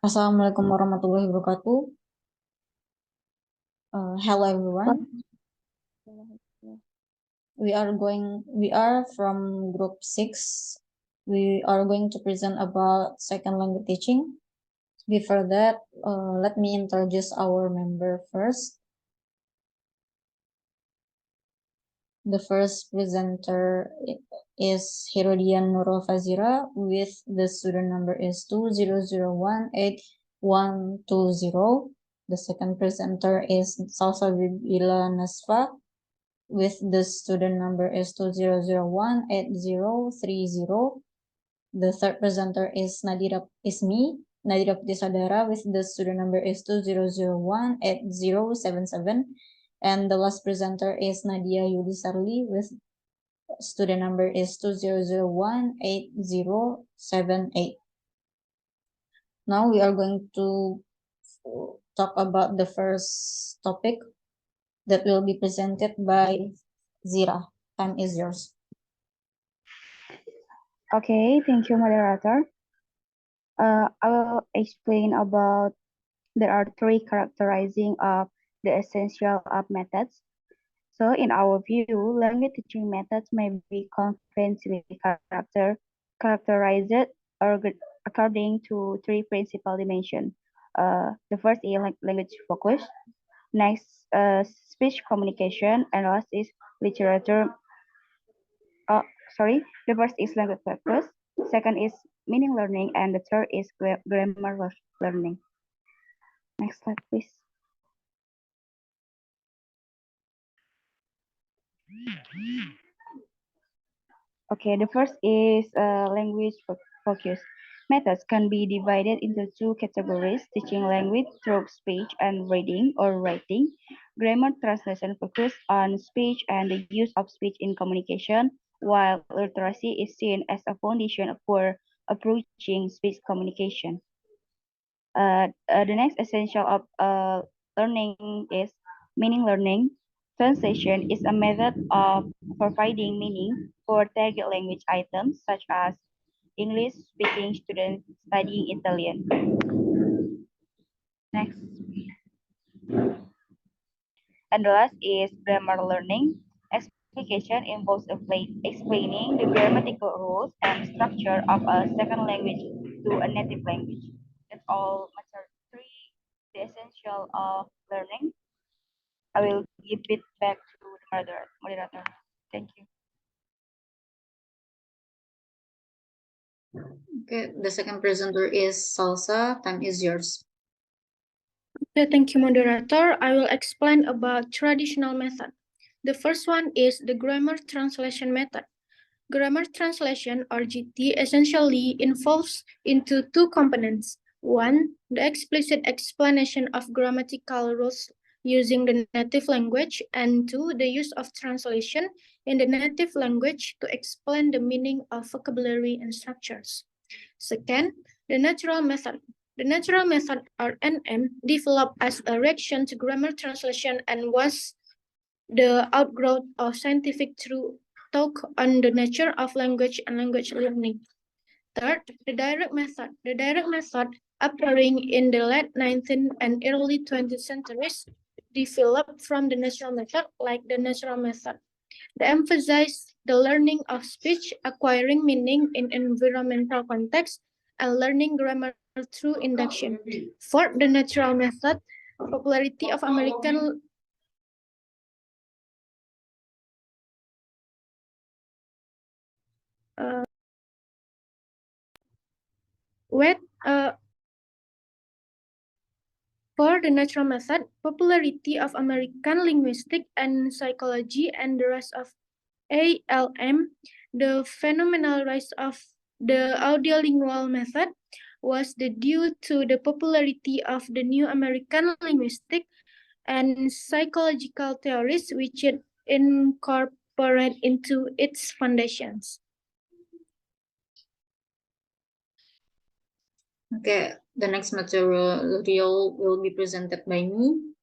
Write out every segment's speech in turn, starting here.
Assalamualaikum warahmatullahi wabarakatuh. Hello everyone. We are from group 6. We are going to present about second language teaching. Before that, let me introduce our member first. The first presenter is Herodian Nurul Fazira with the student number is 20018120. The second presenter is Salsa Bila Nasfa with the student number is 20018030. The third presenter is Nadira Putisadara with the student number is 20018077. And the last presenter is Nadia Yulisarli with student number is 20018078. Now we are going to talk about the first topic that will be presented by Zira. Time is yours. Okay, thank you, moderator. I will explain about there are three characterizing of the essential of methods. So in our view, language teaching methods may be conventionally characterized according to three principal dimensions. The first is language focus, next speech communication, and last is literature. The first is language focus, second is meaning learning, and the third is grammar learning. Next slide, please. Okay, the first is language focus. Methods can be divided into two categories: teaching language through speech and reading or writing, grammar translation focus on speech and the use of speech in communication, while literacy is seen as a foundation for approaching speech communication. The next essential of learning is meaning learning. Translation is a method of providing meaning for target language items such as English speaking students studying Italian. Next. And the last is grammar learning. Explication involves explaining the grammatical rules and structure of a second language to a native language. That's all matter three, the essential of learning. I will give it back to the moderator. Thank you. Okay, the second presenter is Salsa. Time is yours. Okay, thank you, moderator. I will explain about traditional method. The first one is the grammar translation method. Grammar translation, or GT, essentially involves into two components. One, the explicit explanation of grammatical rules using the native language, and two, the use of translation in the native language to explain the meaning of vocabulary and structures. Second, the natural method. The natural method, or NM, developed as a reaction to grammar translation and was the outgrowth of scientific talk on the nature of language and language learning. Third, the direct method. The direct method, appearing in the late 19th and early 20th centuries, developed from the natural method, like the natural method. They emphasize the learning of speech, acquiring meaning in environmental context, and learning grammar through induction. Fourth, the natural method, popularity of American for the natural method, popularity of American linguistics and psychology, and the rise of ALM, the phenomenal rise of the audiolingual method was due to the popularity of the new American linguistic and psychological theories, which it incorporate into its foundations. Okay, the next material will be presented by me.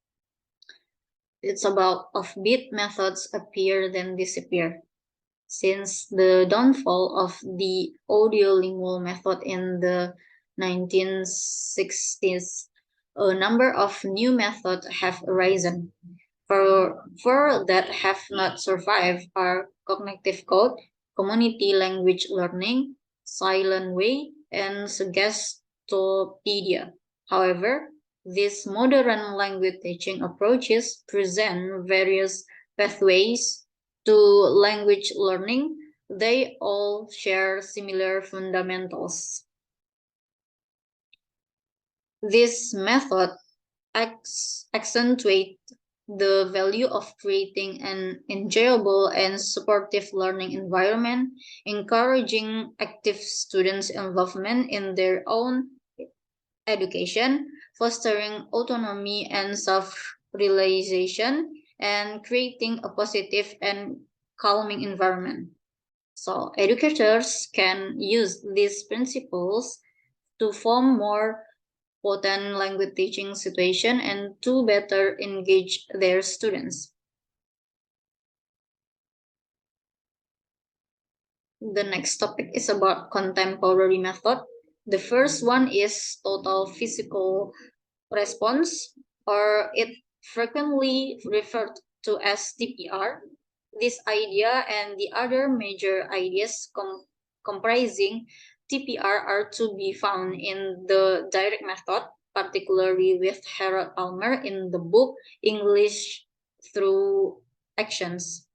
It's about offbeat methods appear then disappear. Since the downfall of the audiolingual method in the 1960s, a number of new methods have arisen. For that have not survived are cognitive code, community language learning, silent way, and suggestopedia. However, these modern language teaching approaches present various pathways to language learning. They all share similar fundamentals. This method accentuate the value of creating an enjoyable and supportive learning environment, encouraging active students' involvement in their own education, fostering autonomy and self-realization, and creating a positive and calming environment. So educators can use these principles to form more potent language teaching situation and to better engage their students. The next topic is about contemporary method. The first one is total physical response, or it frequently referred to as TPR. This idea and the other major ideas comprising TPR are to be found in the direct method, particularly with Harold Palmer in the book English Through Actions.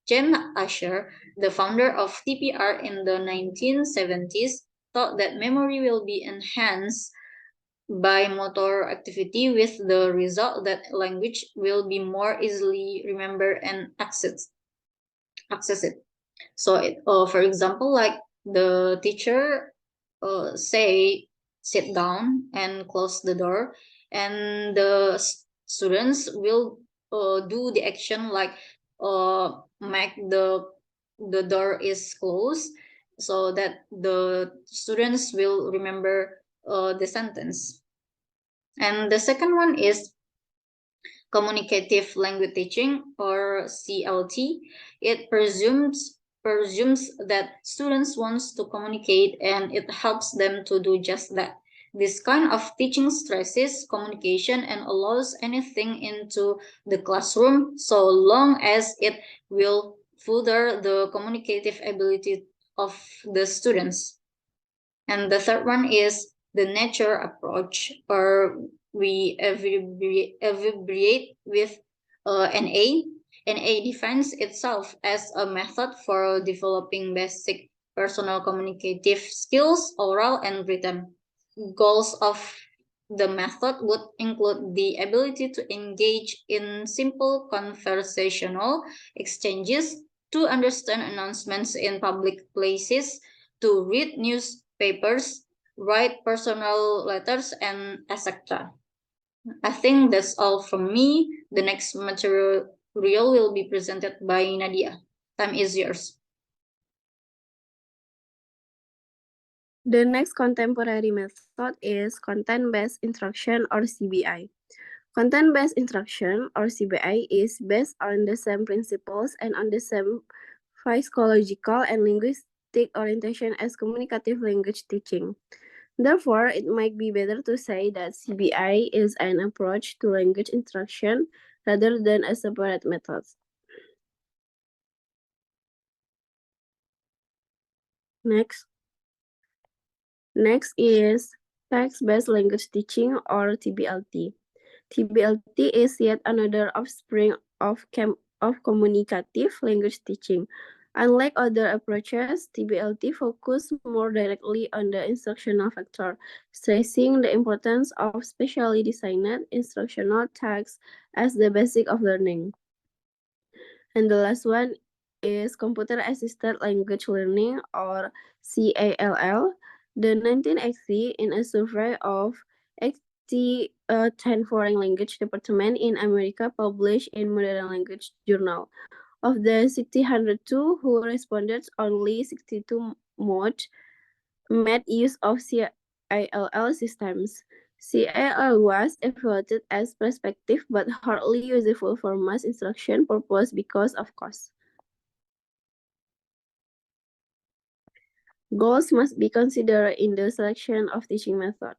James Asher, the founder of TPR in the 1970s, thought that memory will be enhanced by motor activity with the result that language will be more easily remembered and access it. So, for example, like the teacher say sit down and close the door, and the students will do the action like make the door is closed, so that the students will remember the sentence. And the second one is communicative language teaching, or CLT. It presumes that students wants to communicate, and it helps them to do just that. This kind of teaching stresses communication and allows anything into the classroom so long as it will further the communicative ability of the students. And the third one is the nature approach, or we abbreviate with NA. NA defines itself as a method for developing basic personal communicative skills, oral and written. Goals of the method would include the ability to engage in simple conversational exchanges, to understand announcements in public places, to read newspapers, write personal letters, and etc. I think that's all from me. The next material will be presented by Nadia. Time is yours. The next contemporary method is content-based instruction, or CBI. Content-based instruction, or CBI, is based on the same principles and on the same psychological and linguistic orientation as communicative language teaching. Therefore, it might be better to say that CBI is an approach to language instruction rather than a separate method. Next is text-based language teaching, or TBLT. TBLT is yet another offspring of communicative language teaching. Unlike other approaches, TBLT focuses more directly on the instructional factor, stressing the importance of specially designed instructional tasks as the basic of learning. And the last one is computer assisted language learning, or CALL. The 1980, in a survey of 10 foreign language department in America published in Modern Language Journal. Of the 602 who responded, only 62 made use of CALL systems. CALL was evaluated as prospective but hardly useful for mass instruction purpose because of cost. Goals must be considered in the selection of teaching method.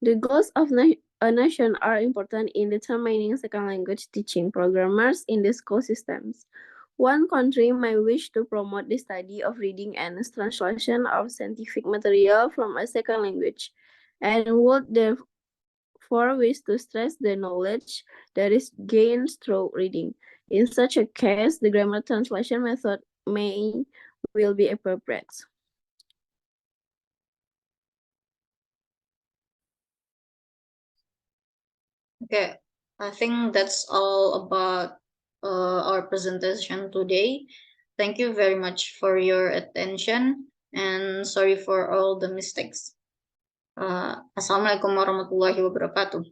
The goals of a nation are important in determining second language teaching programmers in the school systems. One country may wish to promote the study of reading and translation of scientific material from a second language, and would therefore wish to stress the knowledge that is gained through reading. In such a case, the grammar translation method will be appropriate. Okay, I think that's all about our presentation today. Thank you very much for your attention and sorry for all the mistakes. Assalamualaikum warahmatullahi wabarakatuh.